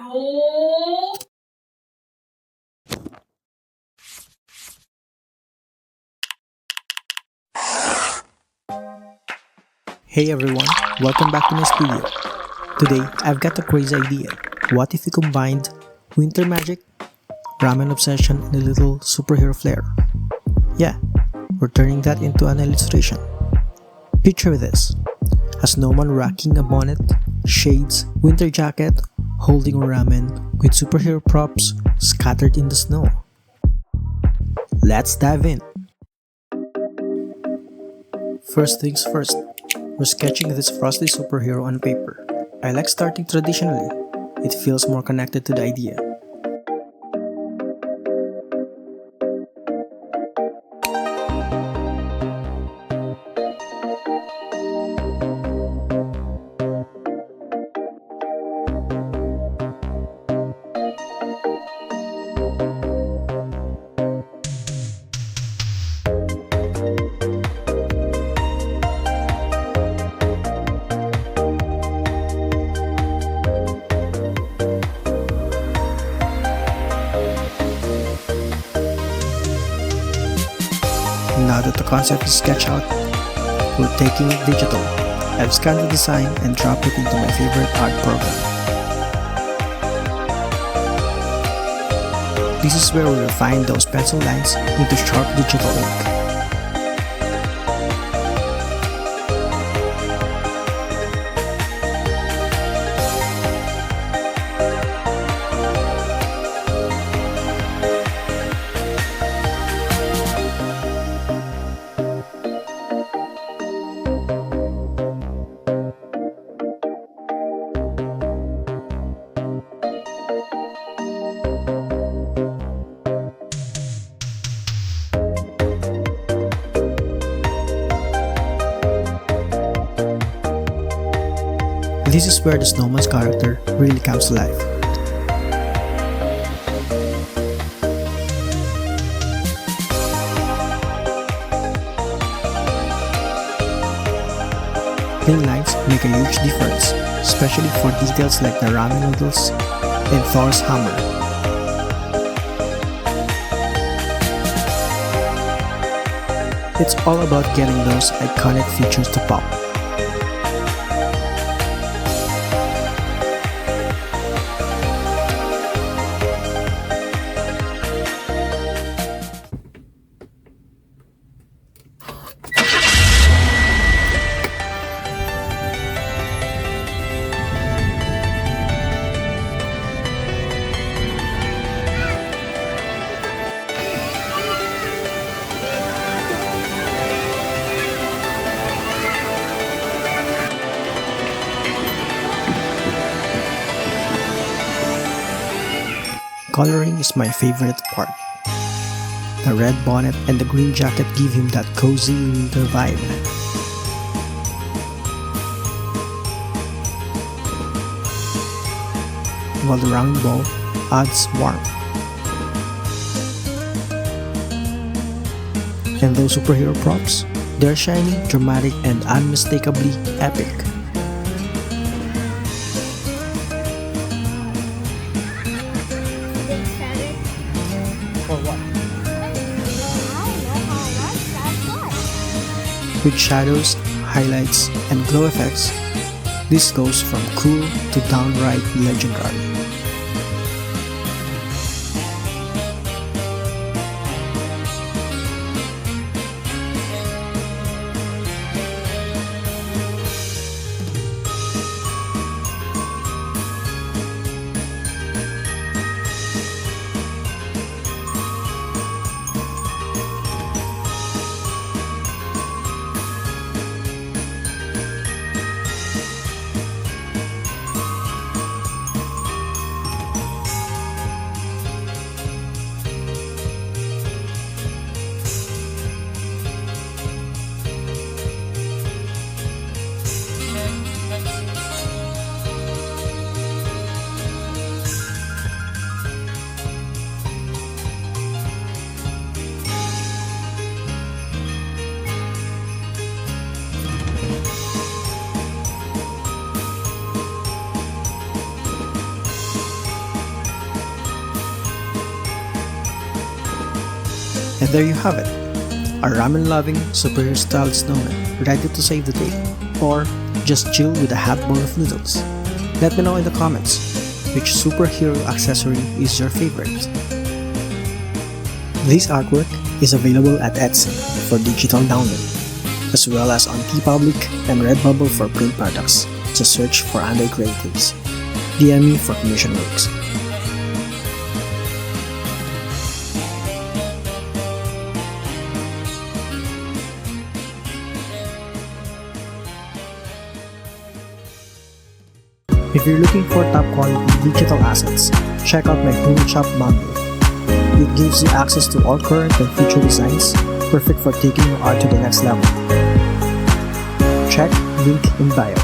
No. Hey everyone, welcome back to my studio. Today, I've got a crazy idea. What if we combined winter magic, ramen obsession, and a little superhero flair? Yeah, we're turning that into an illustration. Picture this: a snowman rocking a bonnet, shades, winter jacket, holding a ramen with superhero props scattered in the snow. Let's dive in. First things first, we're sketching this frosty superhero on paper. I like starting traditionally. It feels more connected to the idea. Now that the concept is sketched out, we're taking it digital. I've scanned the design and dropped it into my favorite art program. This is where we refine those pencil lines into sharp digital ink. This is where the snowman's character really comes to life. Thin lines make a huge difference, especially for details like the ramen noodles and Thor's hammer. It's all about getting those iconic features to pop. Coloring is my favorite part. The red bonnet and the green jacket give him that cozy winter vibe. While the round ball adds warmth. And those superhero props, they're shiny, dramatic, and unmistakably epic. With shadows, highlights, and glow effects, this goes from cool to downright legendary. And there you have it, a ramen-loving, superhero-styled snowman ready to save the day, or just chill with a hot bowl of noodles. Let me know in the comments which superhero accessory is your favorite. This artwork is available at Etsy for digital download, as well as on TeePublic and RedBubble for print products. Just search for Anday Creatives. DM me for commission works. If you're looking for top quality digital assets, check out my Home Shop module. It gives you access to all current and future designs, perfect for taking your art to the next level. Check link in bio.